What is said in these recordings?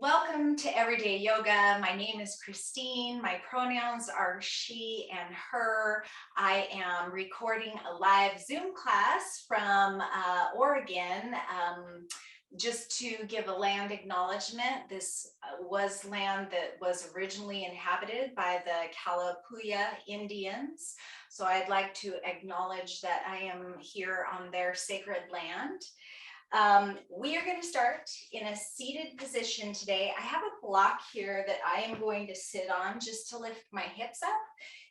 Welcome to Everyday Yoga. My name is Christine. My pronouns are she and her. I am recording a live Zoom class from Oregon. Just to give a land acknowledgement, this was land that was originally inhabited by the Kalapuya Indians. So I'd like to acknowledge that I am here on their sacred land. We are going to start in a seated position today. I have a block here that I am going to sit on just to lift my hips up.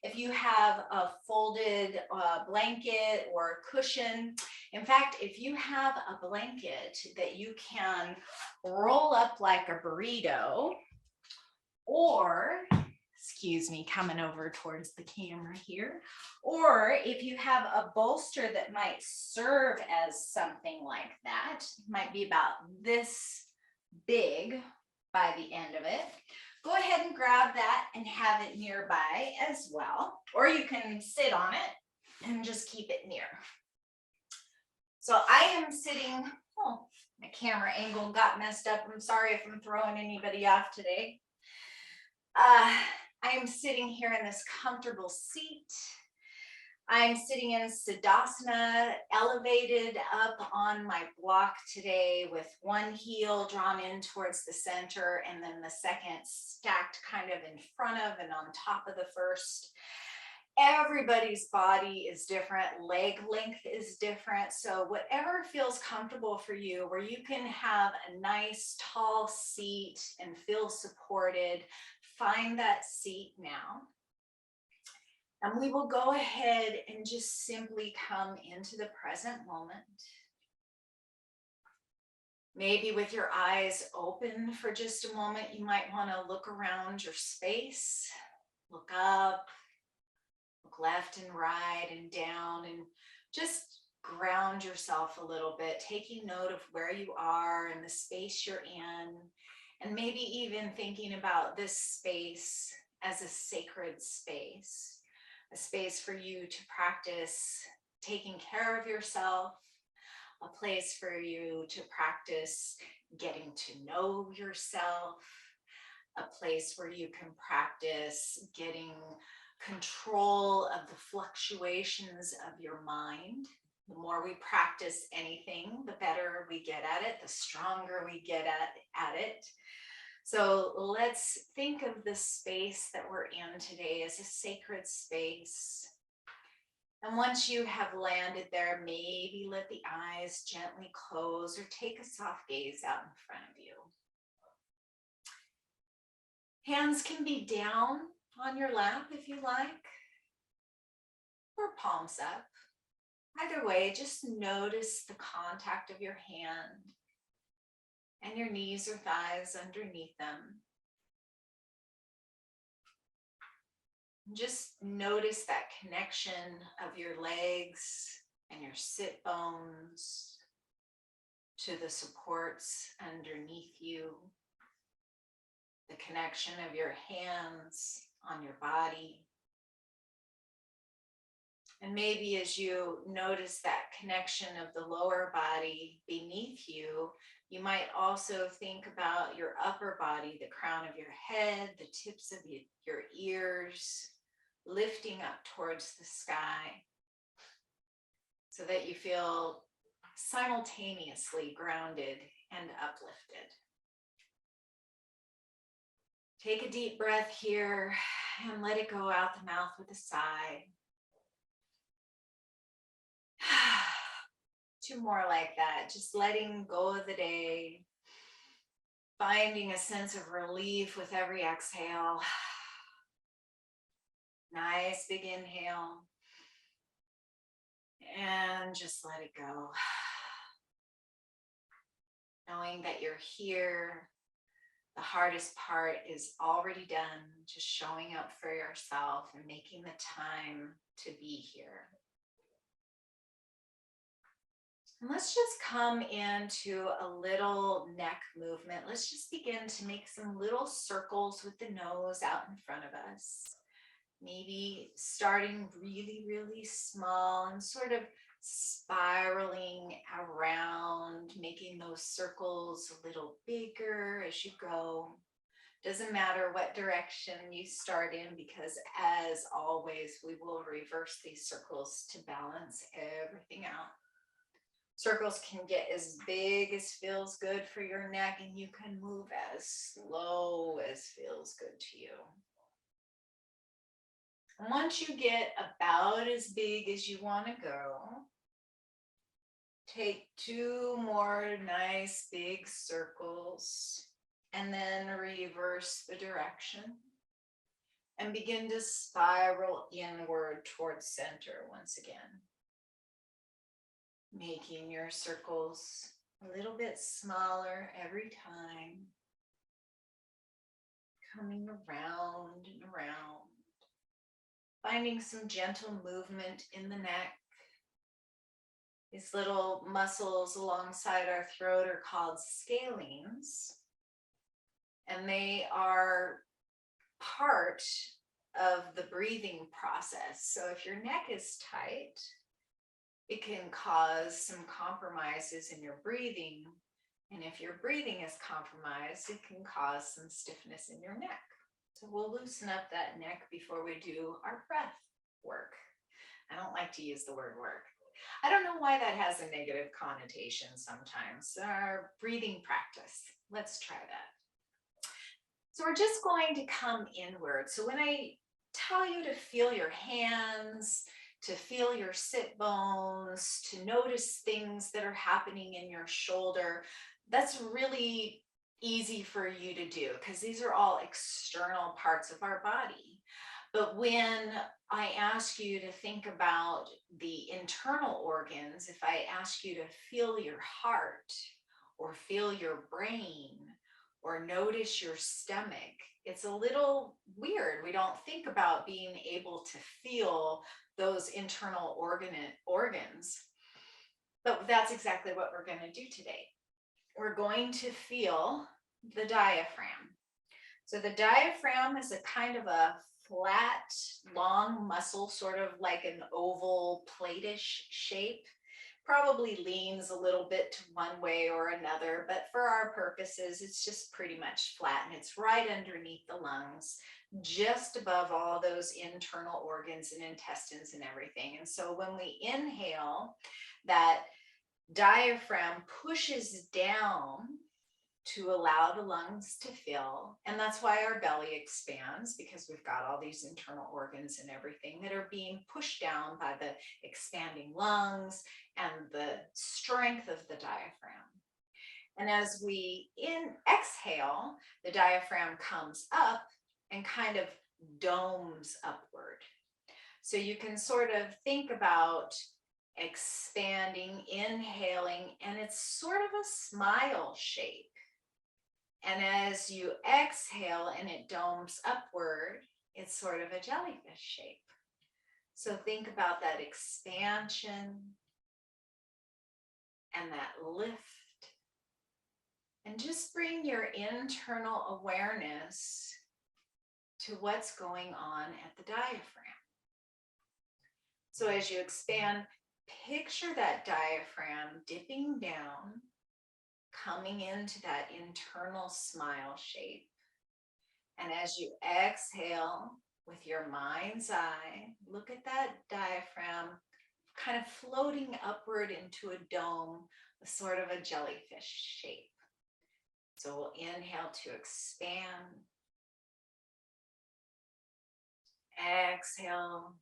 If you have a folded blanket or cushion, in fact, if you have a blanket that you can roll up like a burrito, or excuse me, coming over towards the camera here, or if you have a bolster that might serve as something like that, it might be about this big by the end of it, go ahead and grab that and have it nearby as well, or you can sit on it and just keep it near. So I am sitting, oh, my camera angle got messed up. I'm sorry if I'm throwing anybody off today. I am sitting here in this comfortable seat. I'm sitting in Siddhasana, elevated up on my block today with one heel drawn in towards the center and then the second stacked kind of in front of and on top of the first. Everybody's body is different, leg length is different. So whatever feels comfortable for you, where you can have a nice tall seat and feel supported, find that seat now. And we will go ahead and just simply come into the present moment. Maybe with your eyes open for just a moment, you might want to look around your space, look up, look left and right and down, and just ground yourself a little bit, taking note of where you are and the space you're in, and maybe even thinking about this space as a sacred space, a space for you to practice taking care of yourself, a place for you to practice getting to know yourself, a place where you can practice getting control of the fluctuations of your mind. The more we practice anything, the better we get at it, the stronger we get at it. So let's think of the space that we're in today as a sacred space. And once you have landed there, maybe let the eyes gently close or take a soft gaze out in front of you. Hands can be down on your lap if you like, or palms up. Either way, just notice the contact of your hand and your knees or thighs underneath them. Just notice that connection of your legs and your sit bones to the supports underneath you, the connection of your hands on your body. And maybe as you notice that connection of the lower body beneath you, you might also think about your upper body, the crown of your head, the tips of your ears, lifting up towards the sky so that you feel simultaneously grounded and uplifted. Take a deep breath here and let it go out the mouth with a sigh. Two more like that, just letting go of the day, finding a sense of relief with every exhale. Nice big inhale, and just let it go. Knowing that you're here, the hardest part is already done, just showing up for yourself and making the time to be here. And let's just come into a little neck movement. Let's just begin to make some little circles with the nose out in front of us. Maybe starting really, really small and sort of spiraling around, making those circles a little bigger as you go. Doesn't matter what direction you start in, because as always, we will reverse these circles to balance everything out. Circles can get as big as feels good for your neck, and you can move as slow as feels good to you. And once you get about as big as you want to go, take 2 more nice big circles and then reverse the direction and begin to spiral inward towards center once again, making your circles a little bit smaller every time, coming around and around, finding some gentle movement in the neck. These little muscles alongside our throat are called scalenes, and they are part of the breathing process. So if your neck is tight, it can cause some compromises in your breathing. And if your breathing is compromised, it can cause some stiffness in your neck. So we'll loosen up that neck before we do our breath work. I don't like to use the word work. I don't know why that has a negative connotation sometimes. Our breathing practice. Let's try that. So we're just going to come inward. So when I tell you to feel your hands, to feel your sit bones, to notice things that are happening in your shoulder, that's really easy for you to do because these are all external parts of our body. But when I ask you to think about the internal organs, if I ask you to feel your heart or feel your brain or notice your stomach, it's a little weird. We don't think about being able to feel those internal organs. But that's exactly what we're going to do today. We're going to feel the diaphragm. So the diaphragm is a kind of a flat, long muscle, sort of like an oval platish shape. Probably leans a little bit to one way or another, but for our purposes, it's just pretty much flat, and it's right underneath the lungs, just above all those internal organs and intestines and everything. And so when we inhale, that diaphragm pushes down to allow the lungs to fill. And that's why our belly expands, because we've got all these internal organs and everything that are being pushed down by the expanding lungs and the strength of the diaphragm. And as we exhale, the diaphragm comes up and kind of domes upward. So you can sort of think about expanding, inhaling, and it's sort of a smile shape. And as you exhale and it domes upward, it's sort of a jellyfish shape. So think about that expansion and that lift. And just bring your internal awareness to what's going on at the diaphragm. So as you expand, picture that diaphragm dipping down, coming into that internal smile shape. And as you exhale with your mind's eye, look at that diaphragm kind of floating upward into a dome, a sort of a jellyfish shape. So we'll inhale to expand. Exhale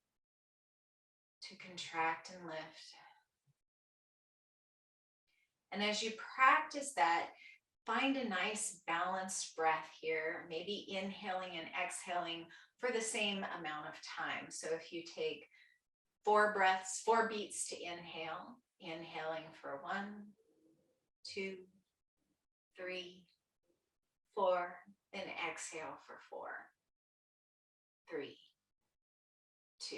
to contract and lift. And as you practice that, find a nice balanced breath here, maybe inhaling and exhaling for the same amount of time. So if you take 4 breaths, 4 beats to inhale, inhaling for 1, 2, 3, 4, then exhale for 4, 3, 2,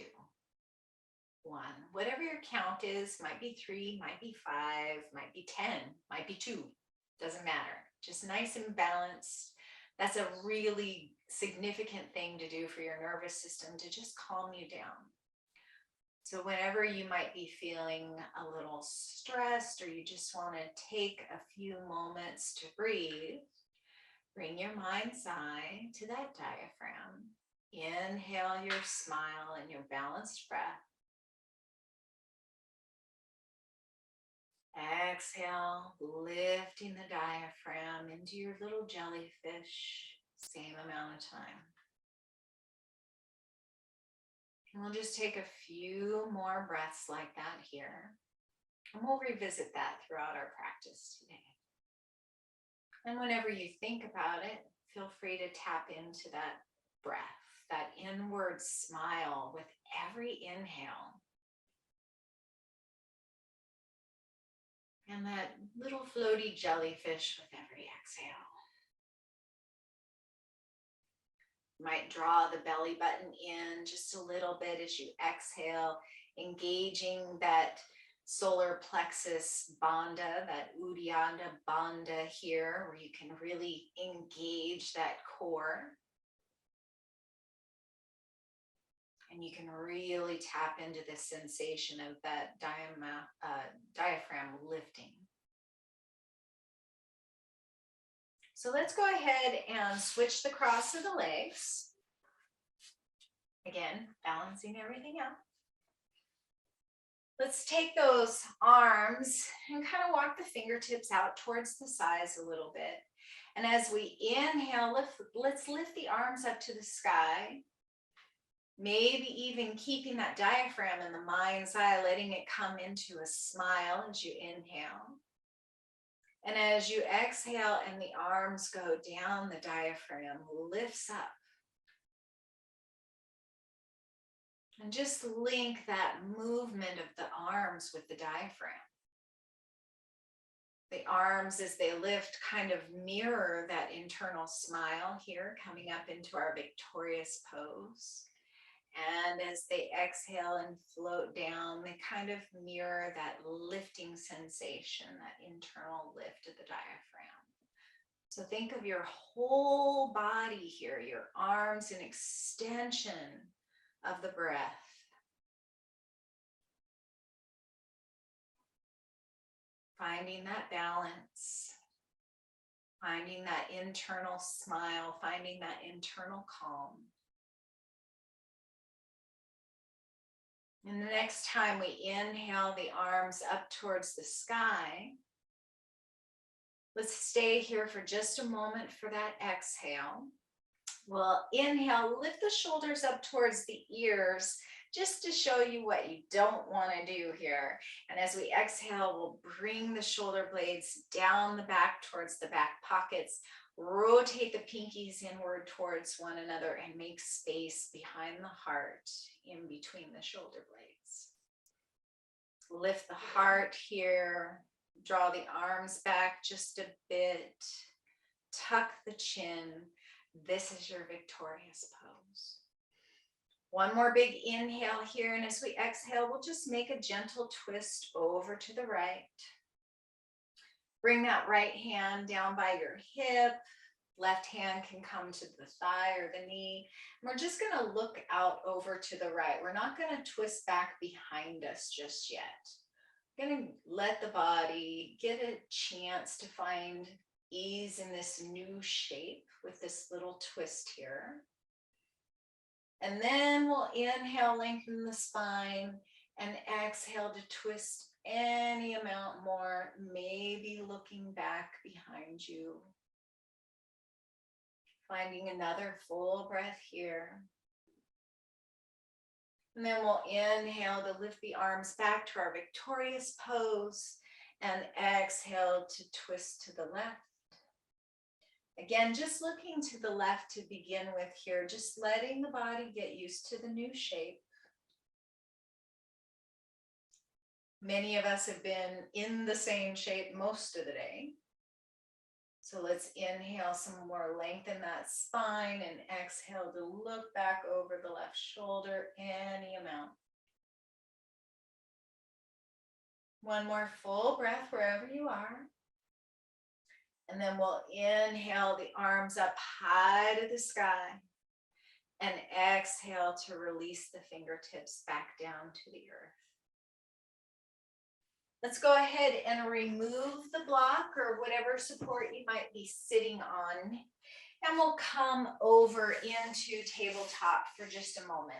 1. Whatever your count is, might be 3, might be 5, might be 10, might be 2. Doesn't matter. Just nice and balanced. That's a really significant thing to do for your nervous system, to just calm you down. So whenever you might be feeling a little stressed or you just want to take a few moments to breathe, bring your mind's eye to that diaphragm. Inhale your smile and your balanced breath. Exhale, lifting the diaphragm into your little jellyfish, same amount of time. And we'll just take a few more breaths like that here. And we'll revisit that throughout our practice today. And whenever you think about it, feel free to tap into that breath, that inward smile with every inhale. And that little floaty jellyfish with every exhale. You might draw the belly button in just a little bit as you exhale, engaging that solar plexus bandha, that uddiyana bandha here, where you can really engage that core. And you can really tap into the sensation of that diaphragm lifting. So let's go ahead and switch the cross of the legs. Again, balancing everything out. Let's take those arms and kind of walk the fingertips out towards the sides a little bit. And as we inhale, let's lift the arms up to the sky. Maybe even keeping that diaphragm in the mind's eye, letting it come into a smile as you inhale. And as you exhale and the arms go down, the diaphragm lifts up. And just link that movement of the arms with the diaphragm. The arms, as they lift, kind of mirror that internal smile here, coming up into our victorious pose. And as they exhale and float down, they kind of mirror that lifting sensation, that internal lift of the diaphragm. So think of your whole body here, your arms an extension of the breath. Finding that balance, finding that internal smile, finding that internal calm. And the next time we inhale the arms up towards the sky, let's stay here for just a moment for that exhale. We'll inhale, lift the shoulders up towards the ears, just to show you what you don't want to do here. And as we exhale, we'll bring the shoulder blades down the back towards the back pockets, rotate the pinkies inward towards one another, and make space behind the heart in between the shoulder blades. Lift the heart here, draw the arms back just a bit, tuck the chin. This is your victorious pose. One more big inhale here, and as we exhale, we'll just make a gentle twist over to the right. Bring that right hand down by your hip. Left hand can come to the thigh or the knee. And we're just going to look out over to the right. We're not going to twist back behind us just yet. We're going to let the body get a chance to find ease in this new shape with this little twist here. And then we'll inhale, lengthen the spine, and exhale to twist any amount more, maybe looking back behind you. Finding another full breath here. And then we'll inhale to lift the arms back to our victorious pose and exhale to twist to the left. Again, just looking to the left to begin with here, just letting the body get used to the new shape. Many of us have been in the same shape most of the day. So let's inhale some more length in that spine and exhale to look back over the left shoulder, any amount. One more full breath wherever you are. And then we'll inhale the arms up high to the sky. And exhale to release the fingertips back down to the earth. Let's go ahead and remove the block or whatever support you might be sitting on. And we'll come over into tabletop for just a moment.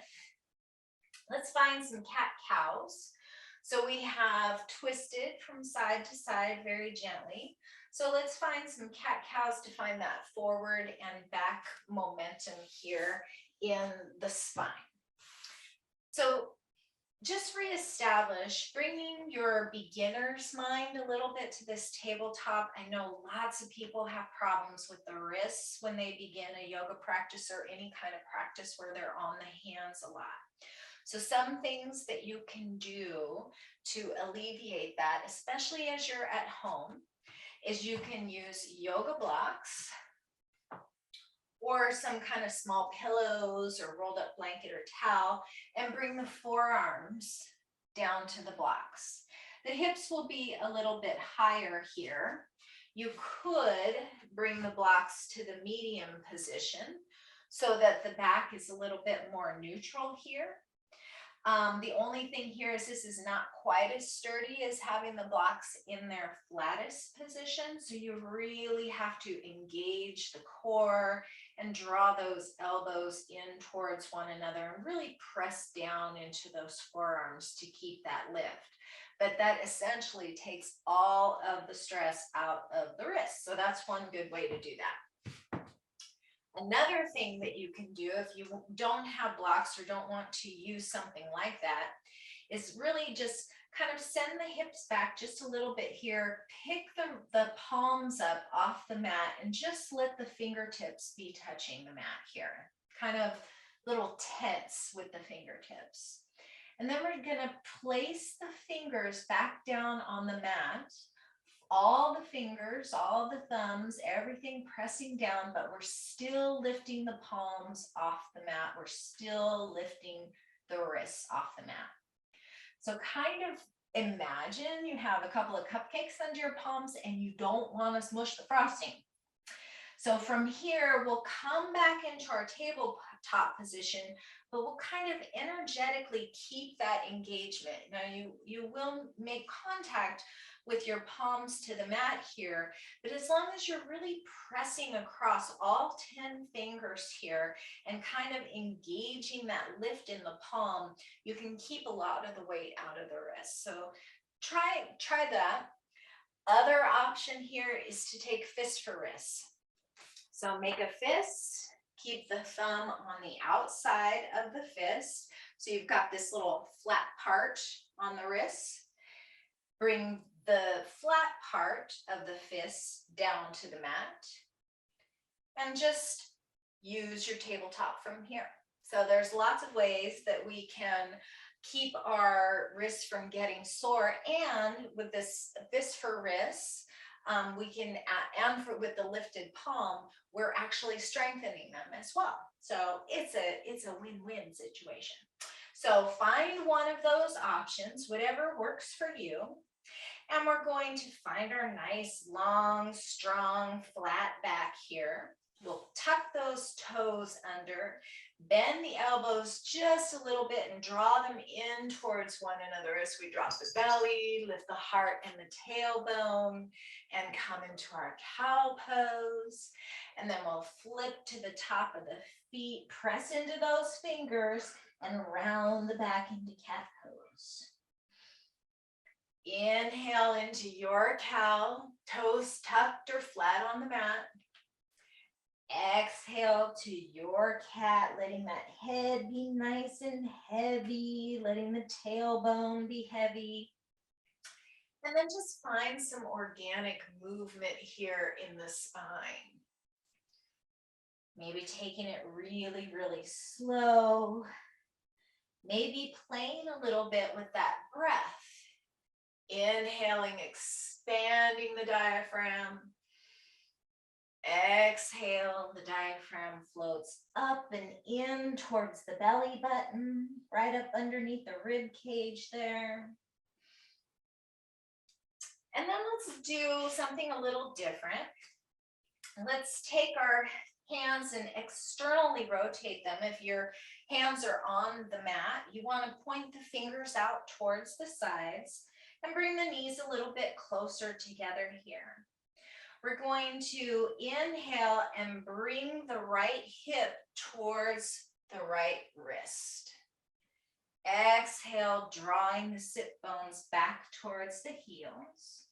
Let's find some cat-cows. So we have twisted from side to side very gently. So let's find some cat-cows to find that forward and back momentum here in the spine. So just reestablish, bringing your beginner's mind a little bit to this tabletop. I know lots of people have problems with the wrists when they begin a yoga practice or any kind of practice where they're on the hands a lot. So some things that you can do to alleviate that, especially as you're at home, is you can use yoga blocks or some kind of small pillows or rolled up blanket or towel, and bring the forearms down to the blocks. The hips will be a little bit higher here. You could bring the blocks to the medium position so that the back is a little bit more neutral here. The only thing here is this is not quite as sturdy as having the blocks in their flattest position. So you really have to engage the core and draw those elbows in towards one another and really press down into those forearms to keep that lift. But that essentially takes all of the stress out of the wrist. So that's one good way to do that. Another thing that you can do if you don't have blocks or don't want to use something like that is really just kind of send the hips back just a little bit here, pick the palms up off the mat and just let the fingertips be touching the mat here, kind of little tense with the fingertips. And then we're going to place the fingers back down on the mat. All the fingers, all the thumbs, everything pressing down, but we're still lifting the palms off the mat. We're still lifting the wrists off the mat. So kind of imagine you have a couple of cupcakes under your palms and you don't want to smush the frosting. So from here, we'll come back into our tabletop position, but we'll kind of energetically keep that engagement. Now you will make contact with your palms to the mat here, but as long as you're really pressing across all 10 fingers here and kind of engaging that lift in the palm, you can keep a lot of the weight out of the wrist. So try that. Other option here is to take fist for wrist. So make a fist, keep the thumb on the outside of the fist. So you've got this little flat part on the wrist. Bring the flat part of the fist down to the mat and just use your tabletop from here. So there's lots of ways that we can keep our wrists from getting sore, and with this fist for wrists, we can, with the lifted palm, we're actually strengthening them as well. So it's a win-win situation. So find one of those options, whatever works for you. And we're going to find our nice, long, strong, flat back here. We'll tuck those toes under, bend the elbows just a little bit and draw them in towards one another as we drop the belly, lift the heart and the tailbone, and come into our cow pose. And then we'll flip to the top of the feet, press into those fingers, and round the back into cat pose. Inhale into your cow, toes tucked or flat on the mat. Exhale to your cat, letting that head be nice and heavy, letting the tailbone be heavy. And then just find some organic movement here in the spine. Maybe taking it really, really slow. Maybe playing a little bit with that breath. Inhaling, expanding the diaphragm. Exhale, the diaphragm floats up and in towards the belly button, right up underneath the rib cage there. And then let's do something a little different. Let's take our hands and externally rotate them. If your hands are on the mat, you want to point the fingers out towards the sides and bring the knees a little bit closer together here. We're going to inhale and bring the right hip towards the right wrist. Exhale, drawing the sit bones back towards the heels.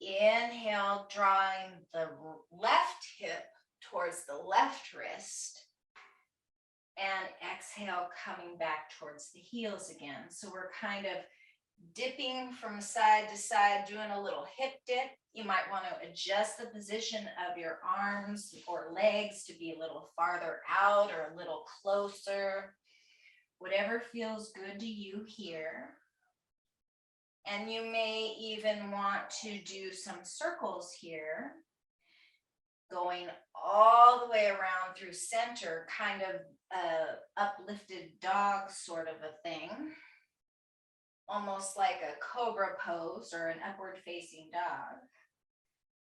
Inhale, drawing the left hip towards the left wrist. And exhale, coming back towards the heels again. So we're kind of dipping from side to side, doing a little hip dip. You might want to adjust the position of your arms or legs to be a little farther out or a little closer. Whatever feels good to you here. And you may even want to do some circles here, going all the way around through center, kind of a uplifted dog sort of a thing. Almost like a cobra pose or an upward facing dog.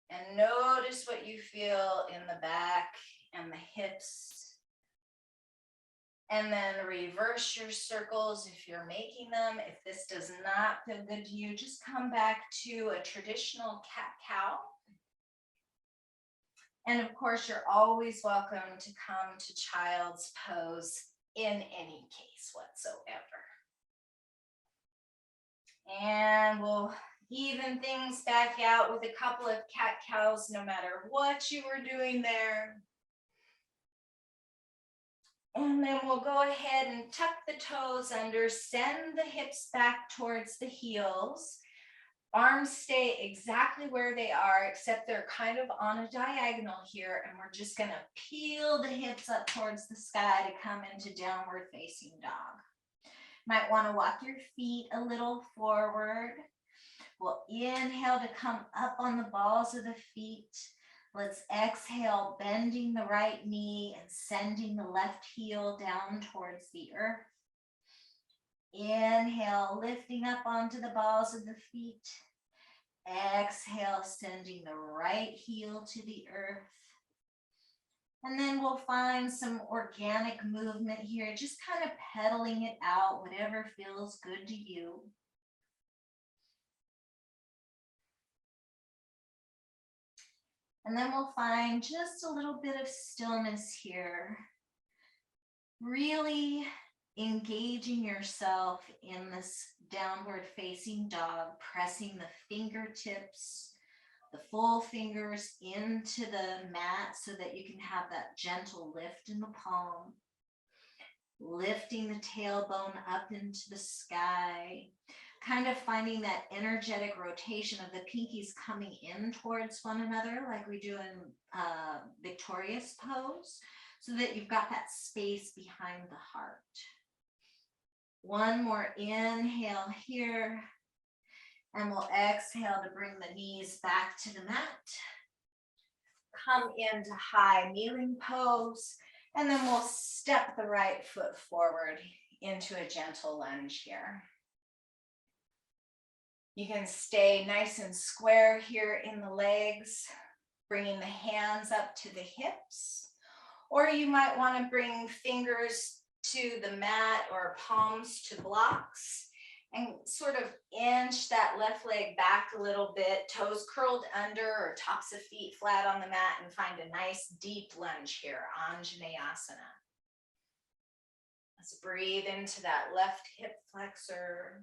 And notice what you feel in the back and the hips. And then reverse your circles if you're making them. If this does not feel good to you, just come back to a traditional cat-cow. And of course, you're always welcome to come to child's pose in any case whatsoever. And we'll even things back out with a couple of cat-cows, no matter what you were doing there. And then we'll go ahead and tuck the toes under, send the hips back towards the heels. Arms stay exactly where they are, except they're kind of on a diagonal here. And we're just gonna peel the hips up towards the sky to come into downward facing dog. Might wanna walk your feet a little forward. We'll inhale to come up on the balls of the feet. Let's exhale, bending the right knee and sending the left heel down towards the earth. Inhale, lifting up onto the balls of the feet. Exhale, sending the right heel to the earth. And then we'll find some organic movement here, just kind of pedaling it out, whatever feels good to you. And then we'll find just a little bit of stillness here. Really engaging yourself in this downward facing dog, pressing the fingertips, the full fingers into the mat so that you can have that gentle lift in the palm. Lifting the tailbone up into the sky. Kind of finding that energetic rotation of the pinkies coming in towards one another like we do in victorious pose, so that you've got that space behind the heart. One more inhale here, and we'll exhale to bring the knees back to the mat. Come into high kneeling pose, and then we'll step the right foot forward into a gentle lunge here. You can stay nice and square here in the legs, bringing the hands up to the hips, or you might want to bring fingers to the mat or palms to blocks and sort of inch that left leg back a little bit, toes curled under or tops of feet flat on the mat, and find a nice deep lunge here, Anjaneyasana. Let's breathe into that left hip flexor.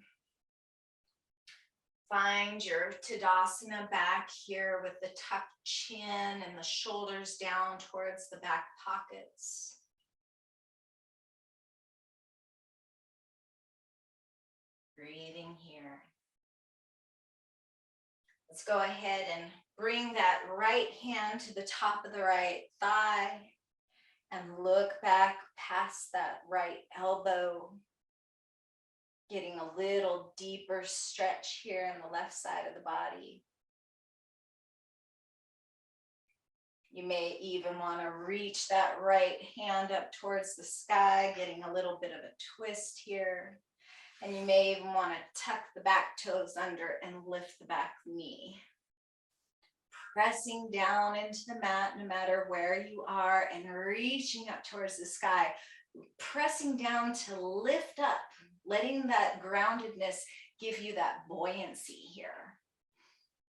Find your Tadasana back here with the tucked chin and the shoulders down towards the back pockets. Breathing here. Let's go ahead and bring that right hand to the top of the right thigh and look back past that right elbow. Getting a little deeper stretch here on the left side of the body. You may even want to reach that right hand up towards the sky, getting a little bit of a twist here. And you may even want to tuck the back toes under and lift the back knee. pressing down into the mat no matter where you are and reaching up towards the sky, pressing down to lift up, letting that groundedness give you that buoyancy here.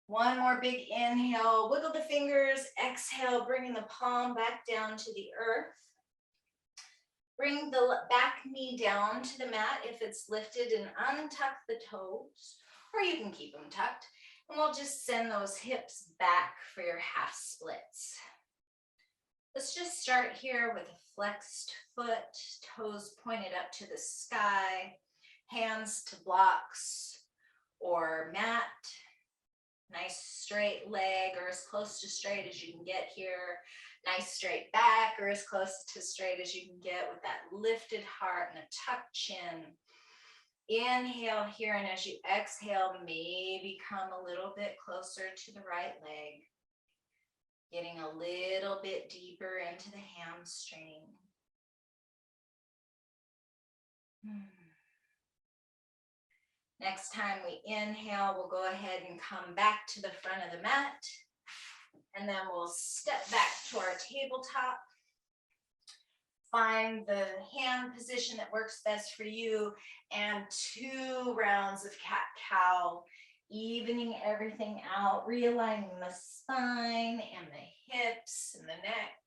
One more big inhale, wiggle the fingers, exhale, bringing the palm back down to the earth. Bring the back knee down to the mat if it's lifted and untuck the toes, or you can keep them tucked. And we'll just send those hips back for your half splits. Let's just start here with a flexed foot, toes pointed up to the sky, hands to blocks or mat. Nice straight leg or as close to straight as you can get here. Nice straight back or as close to straight as you can get with that lifted heart and a tucked chin. Inhale here, and as you exhale, maybe come a little bit closer to the right leg. Getting a little bit deeper into the hamstring. Next time we inhale, we'll go ahead and come back to the front of the mat. And then we'll step back to our tabletop. Find the hand position that works best for you. And 2 rounds of cat-cow, evening everything out, realigning the spine and the hips and the neck.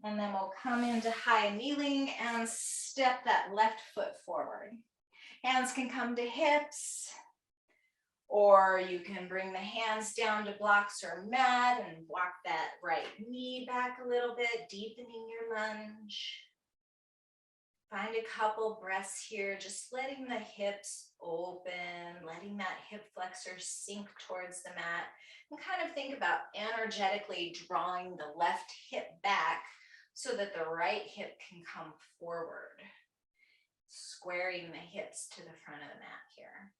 And then we'll come into high kneeling and step that left foot forward. Hands can come to hips, or you can bring the hands down to blocks or mat and walk that right knee back a little bit, deepening your lunge. Find a couple breaths here, just letting the hips open, letting that hip flexor sink towards the mat, and kind of think about energetically drawing the left hip back so that the right hip can come forward, squaring the hips to the front of the mat here.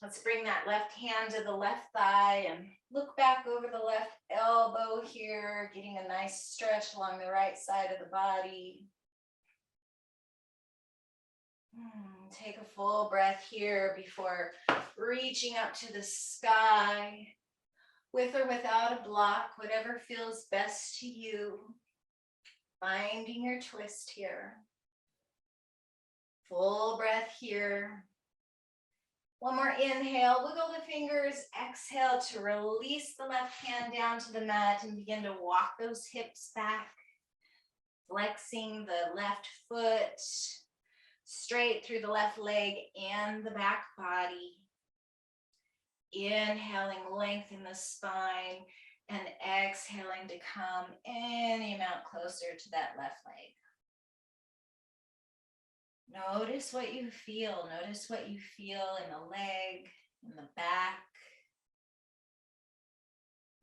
Let's bring that left hand to the left thigh and look back over the left elbow here, getting a nice stretch along the right side of the body. Take a full breath here before reaching up to the sky, with or without a block, whatever feels best to you. Finding your twist here. Full breath here. One more inhale, wiggle the fingers, exhale to release the left hand down to the mat and begin to walk those hips back, flexing the left foot straight through the left leg and the back body. Inhaling, lengthen the spine, and exhaling to come any amount closer to that left leg. Notice what you feel. Notice what you feel in the leg, in the back.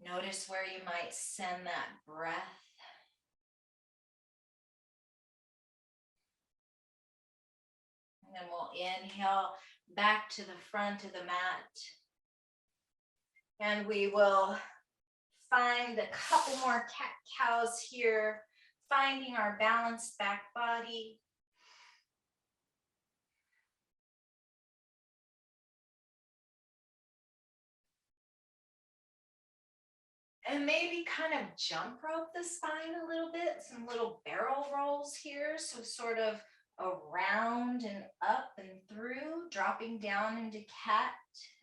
Notice where you might send that breath. And then we'll inhale back to the front of the mat. And we will find a couple more cat-cows here, finding our balanced back body. And maybe kind of jump rope the spine a little bit, some little barrel rolls here. So sort of around and up and through, dropping down into cat,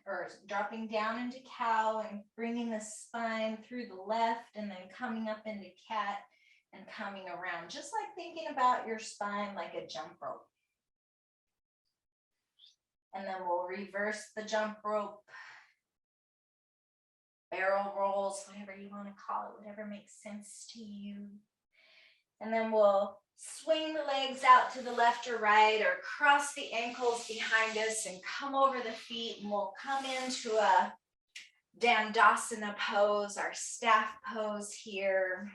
or dropping down into cow and bringing the spine through the left and then coming up into cat and coming around, just like thinking about your spine like a jump rope. And then we'll reverse the jump rope, barrel rolls, whatever you want to call it, whatever makes sense to you. And then we'll swing the legs out to the left or right, or cross the ankles behind us and come over the feet, and we'll come into a Dandasana pose, our staff pose here.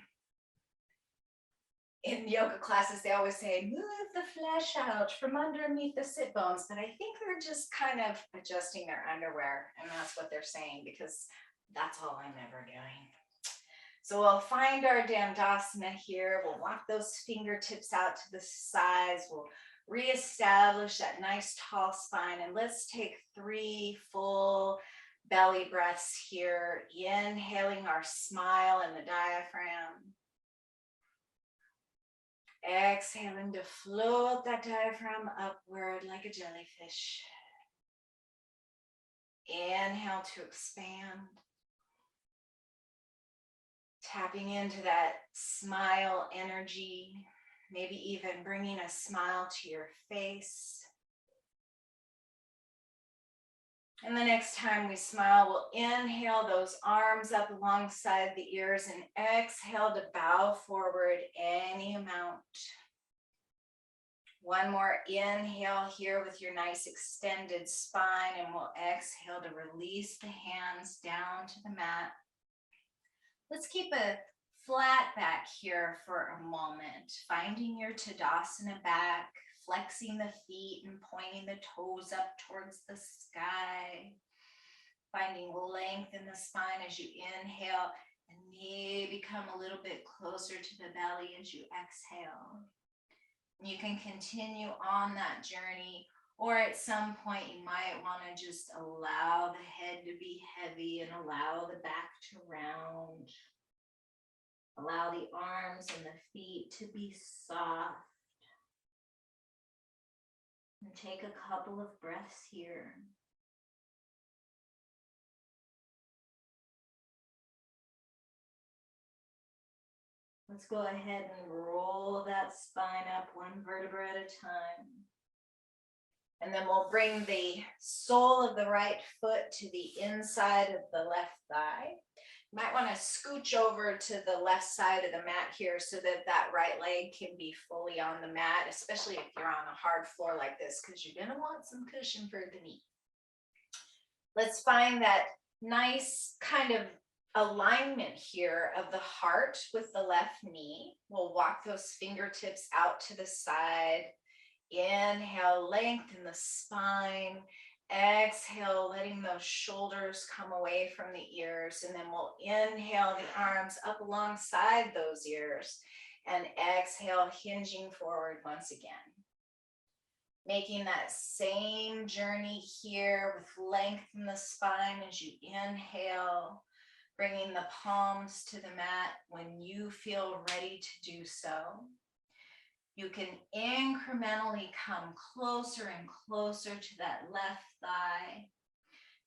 In yoga classes, they always say, move the flesh out from underneath the sit bones, but I think they're just kind of adjusting their underwear, and that's what they're saying, because that's all I'm ever doing. So we'll find our Dandasana here. We'll walk those fingertips out to the sides. We'll Reestablish that nice tall spine, and let's take 3 full belly breaths here, inhaling our smile in the diaphragm. Exhaling to float that diaphragm upward like a jellyfish. Inhale to expand. Tapping into that smile energy, maybe even bringing a smile to your face. And the next time we smile, we'll inhale those arms up alongside the ears and exhale to bow forward any amount. One more inhale here with your nice extended spine, and we'll exhale to release the hands down to the mat. Let's keep a flat back here for a moment, finding your Tadasana back, flexing the feet and pointing the toes up towards the sky. Finding length in the spine as you inhale, and maybe come a little bit closer to the belly as you exhale. You can continue on that journey, or at some point you might want to just allow the head to be heavy and allow the back to round. Allow the arms and the feet to be soft. And take a couple of breaths here. Let's go ahead and roll that spine up one vertebra at a time. And then we'll bring the sole of the right foot to the inside of the left thigh. You might want to scooch over to the left side of the mat here so that that right leg can be fully on the mat, especially if you're on a hard floor like this, because you're going to want some cushion for the knee. Let's find that nice kind of alignment here of the heart with the left knee. We'll walk those fingertips out to the side. Inhale, lengthen the spine. Exhale, letting those shoulders come away from the ears. And then we'll inhale the arms up alongside those ears. And exhale, hinging forward once again. Making that same journey here with length in the spine as you inhale. Bringing the palms to the mat when you feel ready to do so. You can incrementally come closer and closer to that left thigh.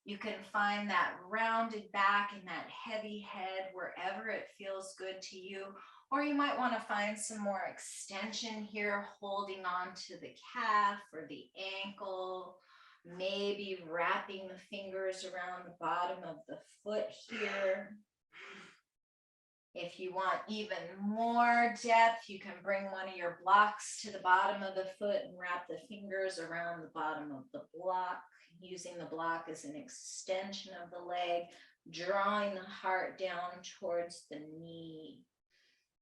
You can find that rounded back and that heavy head wherever it feels good to you. Or you might want to find some more extension here, holding on to the calf or the ankle. Maybe wrapping the fingers around the bottom of the foot here. If you want even more depth, you can bring one of your blocks to the bottom of the foot and wrap the fingers around the bottom of the block, using the block as an extension of the leg, drawing the heart down towards the knee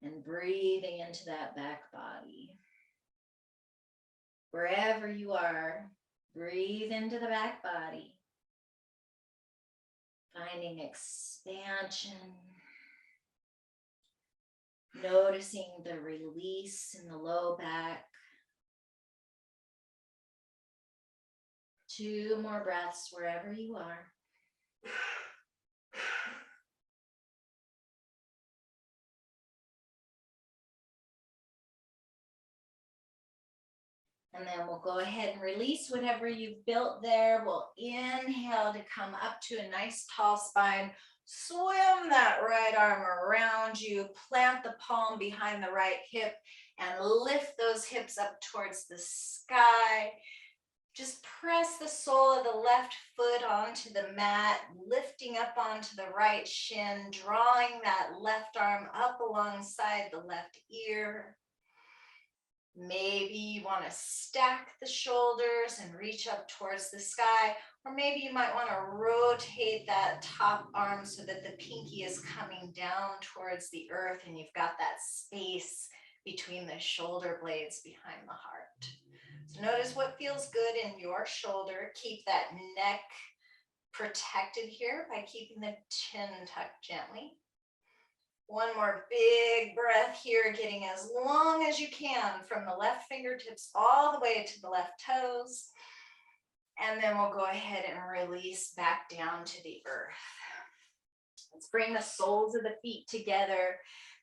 and breathing into that back body. Wherever you are, breathe into the back body, finding expansion, noticing the release in the low back. 2 more breaths wherever you are. And then we'll go ahead and release whatever you've built there. We'll inhale to come up to a nice tall spine. Swim that right arm around you. Plant the palm behind the right hip and lift those hips up towards the sky. Just press the sole of the left foot onto the mat, lifting up onto the right shin, drawing that left arm up alongside the left ear. Maybe you want to stack the shoulders and reach up towards the sky, or maybe you might want to rotate that top arm so that the pinky is coming down towards the earth and you've got that space between the shoulder blades behind the heart. So notice what feels good in your shoulder. Keep that neck protected here by keeping the chin tucked gently. One more big breath here, getting as long as you can from the left fingertips all the way to the left toes. And then we'll go ahead and release back down to the earth. Let's bring the soles of the feet together.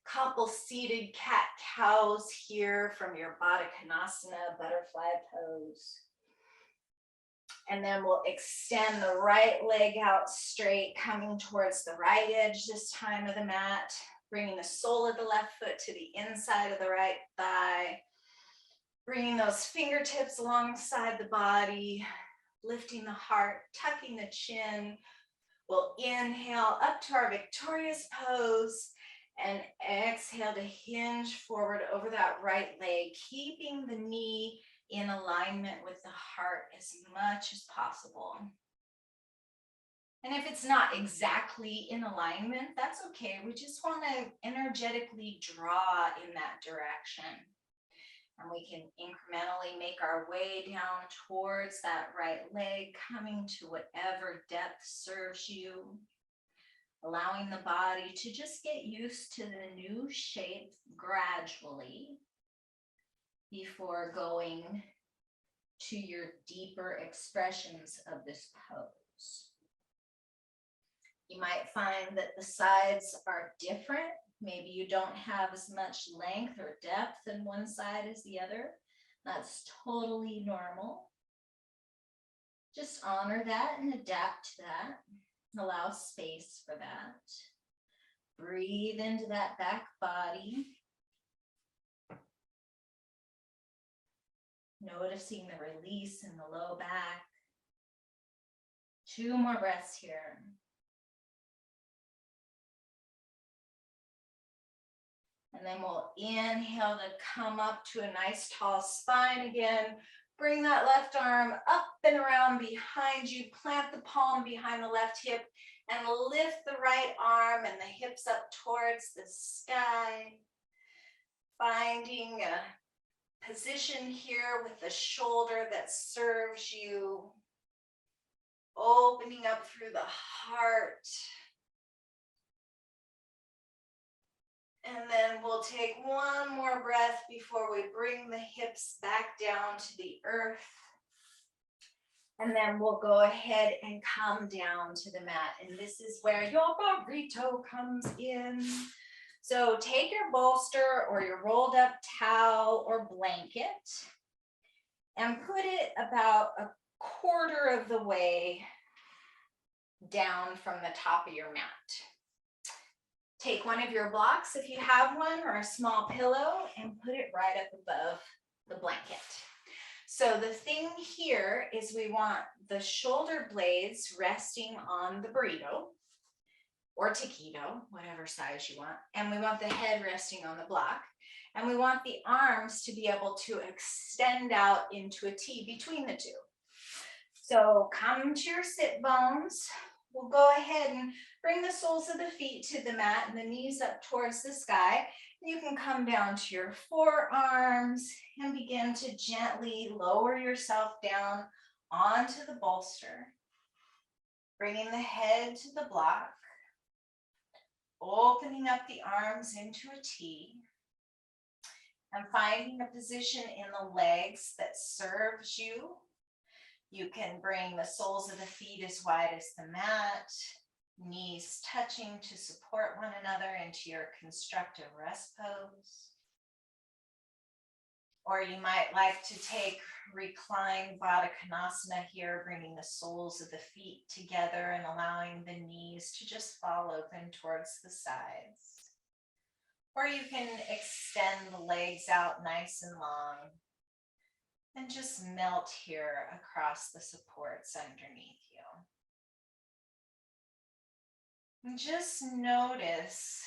Couple seated cat-cows here from your Baddha Konasana, butterfly pose. And then we'll extend the right leg out straight, coming towards the right edge this time of the mat, bringing the sole of the left foot to the inside of the right thigh, bringing those fingertips alongside the body, lifting the heart, tucking the chin. We'll inhale up to our victorious pose and exhale to hinge forward over that right leg, keeping the knee in alignment with the heart as much as possible. And if it's not exactly in alignment, that's okay. We just want to energetically draw in that direction. And we can incrementally make our way down towards that right leg, coming to whatever depth serves you, allowing the body to just get used to the new shape gradually before going to your deeper expressions of this pose. You might find that the sides are different. Maybe you don't have as much length or depth in one side as the other. That's totally normal. Just honor that and adapt to that. Allow space for that. Breathe into that back body. Noticing the release in the low back. 2 more breaths here. And then we'll inhale to come up to a nice tall spine again. Bring that left arm up and around behind you. Plant the palm behind the left hip and lift the right arm and the hips up towards the sky. Finding a position here with the shoulder that serves you. Opening up through the heart. And then we'll take one more breath before we bring the hips back down to the earth. And then we'll go ahead and come down to the mat. And this is where your burrito comes in. So take your bolster or your rolled up towel or blanket and put it about 1/4 of the way down from the top of your mat. Take one of your blocks if you have one or a small pillow and put it right up above the blanket. So the thing here is we want the shoulder blades resting on the burrito or taquito, whatever size you want. And we want the head resting on the block. And we want the arms to be able to extend out into a T between the two. So come to your sit bones. We'll go ahead and bring the soles of the feet to the mat and the knees up towards the sky. You can come down to your forearms and begin to gently lower yourself down onto the bolster. Bringing the head to the block. Opening up the arms into a T. And finding a position in the legs that serves you. You can bring the soles of the feet as wide as the mat, knees touching to support one another into your constructive rest pose. Or you might like to take reclined Baddha Konasana here, bringing the soles of the feet together and allowing the knees to just fall open towards the sides. Or you can extend the legs out nice and long. And just melt here across the supports underneath you. And just notice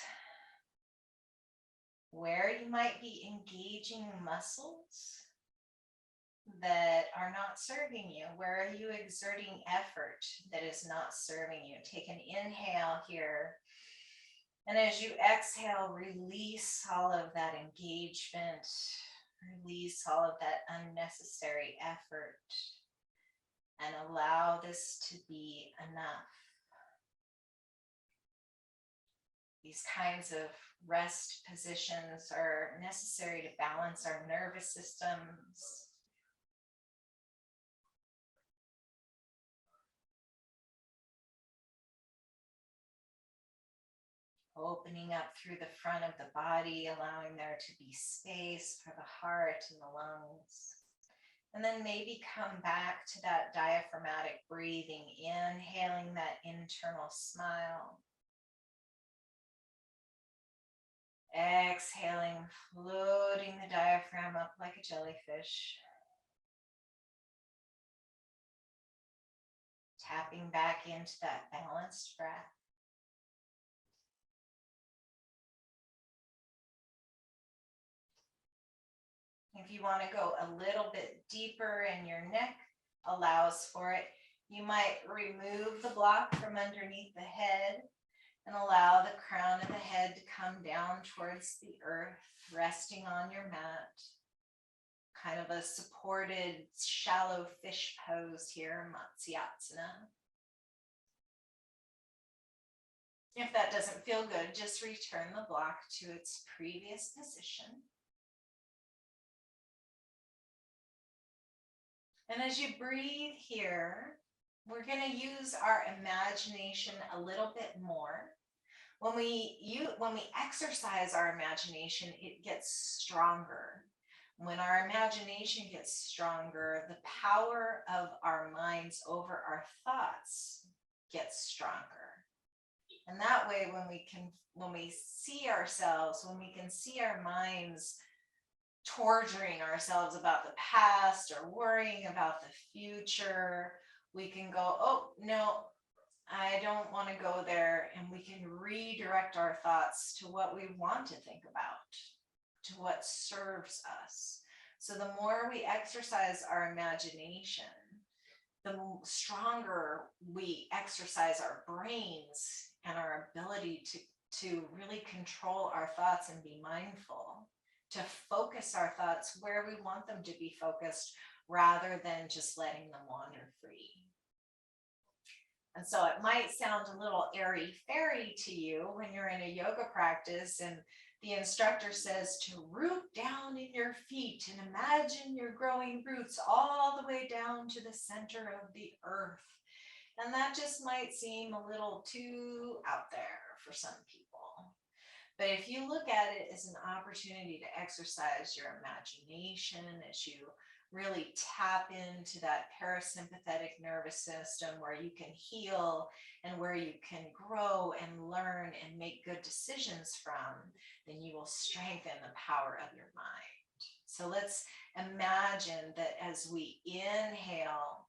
where you might be engaging muscles that are not serving you. Where are you exerting effort that is not serving you? Take an inhale here. And as you exhale, release all of that engagement. Release all of that unnecessary effort and allow this to be enough. These kinds of rest positions are necessary to balance our nervous systems. Opening up through the front of the body, allowing there to be space for the heart and the lungs. And then maybe come back to that diaphragmatic breathing, inhaling that internal smile. Exhaling, floating the diaphragm up like a jellyfish. Tapping back into that balanced breath. If you want to go a little bit deeper and your neck allows for it, you might remove the block from underneath the head and allow the crown of the head to come down towards the earth, resting on your mat. Kind of a supported shallow fish pose here, Matsyasana. If that doesn't feel good, just return the block to its previous position. And as you breathe here, we're going to use our imagination a little bit more. When we exercise our imagination, it gets stronger. When our imagination gets stronger, the power of our minds over our thoughts gets stronger. And that way, when we see ourselves, when we can see our minds torturing ourselves about the past or worrying about the future, we can go, oh, no, I don't want to go there. And we can redirect our thoughts to what we want to think about, to what serves us. So the more we exercise our imagination, the stronger we exercise our brains and our ability to really control our thoughts and be mindful, to focus our thoughts where we want them to be focused rather than just letting them wander free. And so it might sound a little airy-fairy to you when you're in a yoga practice and the instructor says to root down in your feet and imagine you're growing roots all the way down to the center of the earth. And that just might seem a little too out there for some people. But if you look at it as an opportunity to exercise your imagination, as you really tap into that parasympathetic nervous system where you can heal and where you can grow and learn and make good decisions from, then you will strengthen the power of your mind. So let's imagine that as we inhale,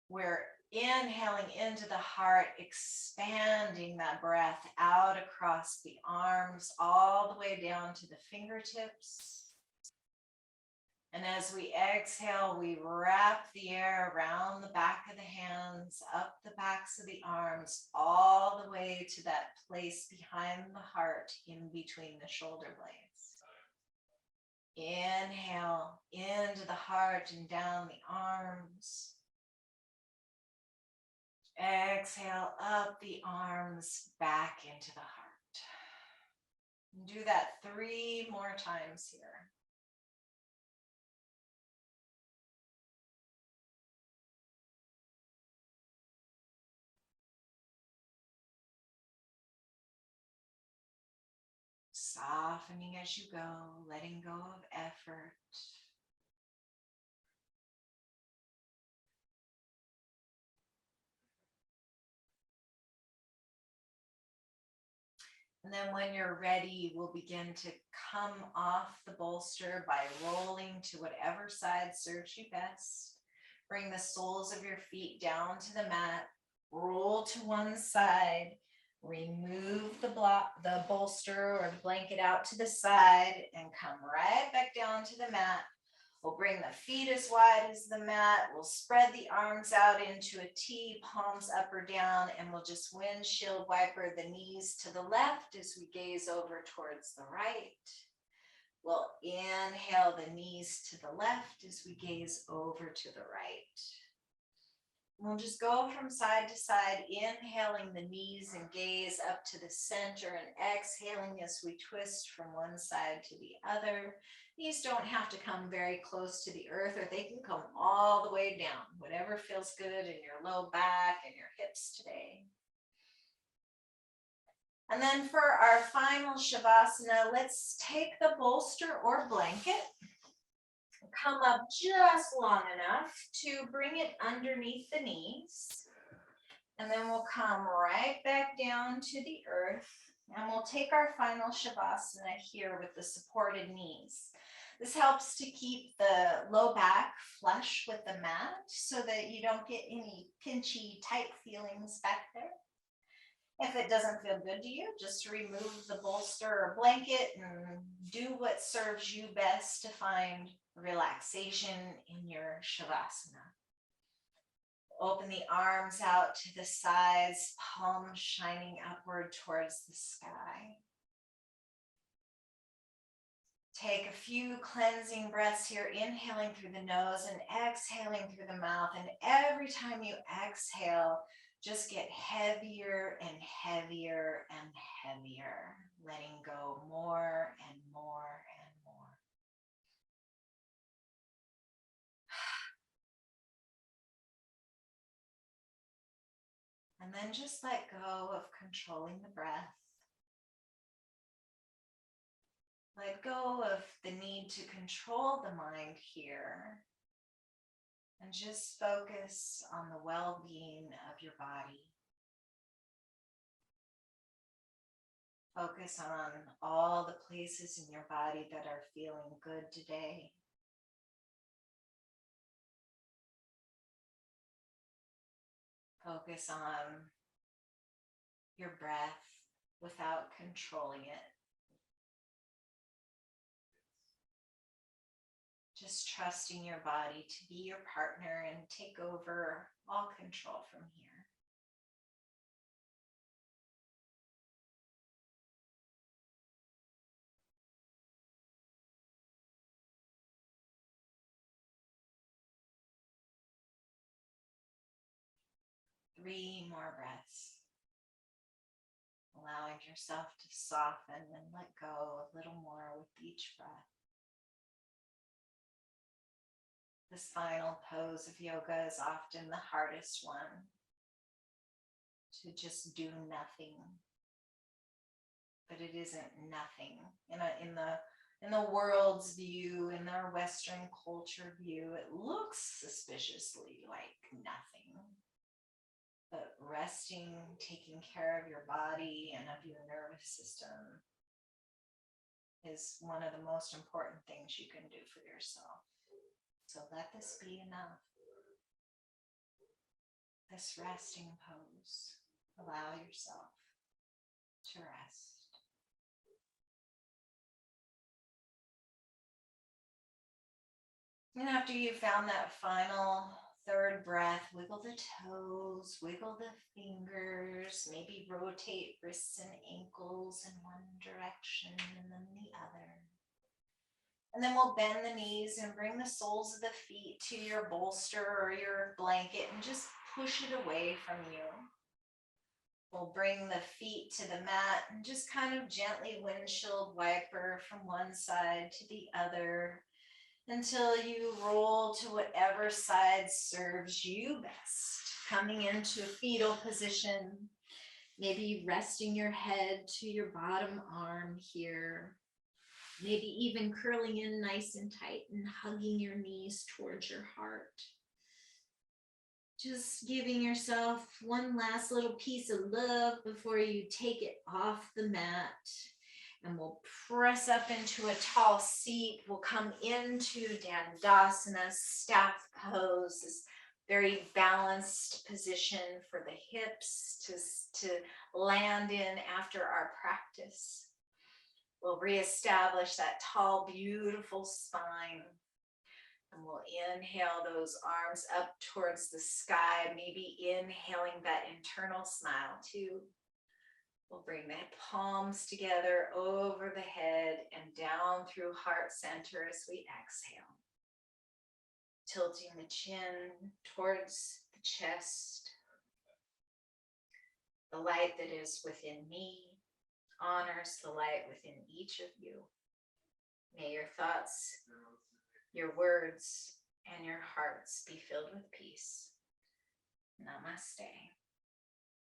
we're inhaling into the heart, expanding that breath out across the arms, all the way down to the fingertips. And as we exhale, we wrap the air around the back of the hands, up the backs of the arms, all the way to that place behind the heart in between the shoulder blades. Inhale into the heart and down the arms. Exhale up the arms, back into the heart. Do that 3 more times here. Softening as you go, letting go of effort. And then when you're ready, we'll begin to come off the bolster by rolling to whatever side serves you best. Bring the soles of your feet down to the mat, roll to one side, remove the bolster or the blanket out to the side and come right back down to the mat. We'll bring the feet as wide as the mat. We'll spread the arms out into a T, palms up or down, and we'll just windshield wiper the knees to the left as we gaze over towards the right. We'll inhale the knees to the left as we gaze over to the right. We'll just go from side to side, inhaling the knees and gaze up to the center and exhaling as we twist from one side to the other. Knees don't have to come very close to the earth, or they can come all the way down, whatever feels good in your low back and your hips today. And then for our final Shavasana, let's take the bolster or blanket, come up just long enough to bring it underneath the knees. And then we'll come right back down to the earth, and we'll take our final Shavasana here with the supported knees. This helps to keep the low back flush with the mat so that you don't get any pinchy, tight feelings back there. If it doesn't feel good to you, just remove the bolster or blanket and do what serves you best to find relaxation in your Shavasana. Open the arms out to the sides, palms shining upward towards the sky. Take a few cleansing breaths here, inhaling through the nose and exhaling through the mouth. And every time you exhale, just get heavier and heavier and heavier, letting go more and more and more. And then just let go of controlling the breath. Let go of the need to control the mind here. And just focus on the well-being of your body. Focus on all the places in your body that are feeling good today. Focus on your breath without controlling it. Just trusting your body to be your partner and take over all control from here. Three more breaths. Allowing yourself to soften and let go a little more with each breath. This final pose of yoga is often the hardest one, to just do nothing. But it isn't nothing. In the world's view, in our Western culture view, it looks suspiciously like nothing. But resting, taking care of your body and of your nervous system is one of the most important things you can do for yourself. So let this be enough. This resting pose. Allow yourself to rest. And after you've found that final third breath, wiggle the toes, wiggle the fingers, maybe rotate wrists and ankles in one direction and then the other. And then we'll bend the knees and bring the soles of the feet to your bolster or your blanket and just push it away from you. We'll bring the feet to the mat and just kind of gently windshield wiper from one side to the other until you roll to whatever side serves you best. Coming into a fetal position, maybe resting your head to your bottom arm here. Maybe even curling in nice and tight and hugging your knees towards your heart. Just giving yourself one last little piece of love before you take it off the mat. And we'll press up into a tall seat. We'll come into Dandasana, staff pose, this very balanced position for the hips to land in after our practice. We'll reestablish that tall, beautiful spine. And we'll inhale those arms up towards the sky, maybe inhaling that internal smile too. We'll bring the palms together over the head and down through heart center as we exhale. tilting the chin towards the chest. The light that is within me honors the light within each of you. May your thoughts, your words, and your hearts be filled with peace. Namaste.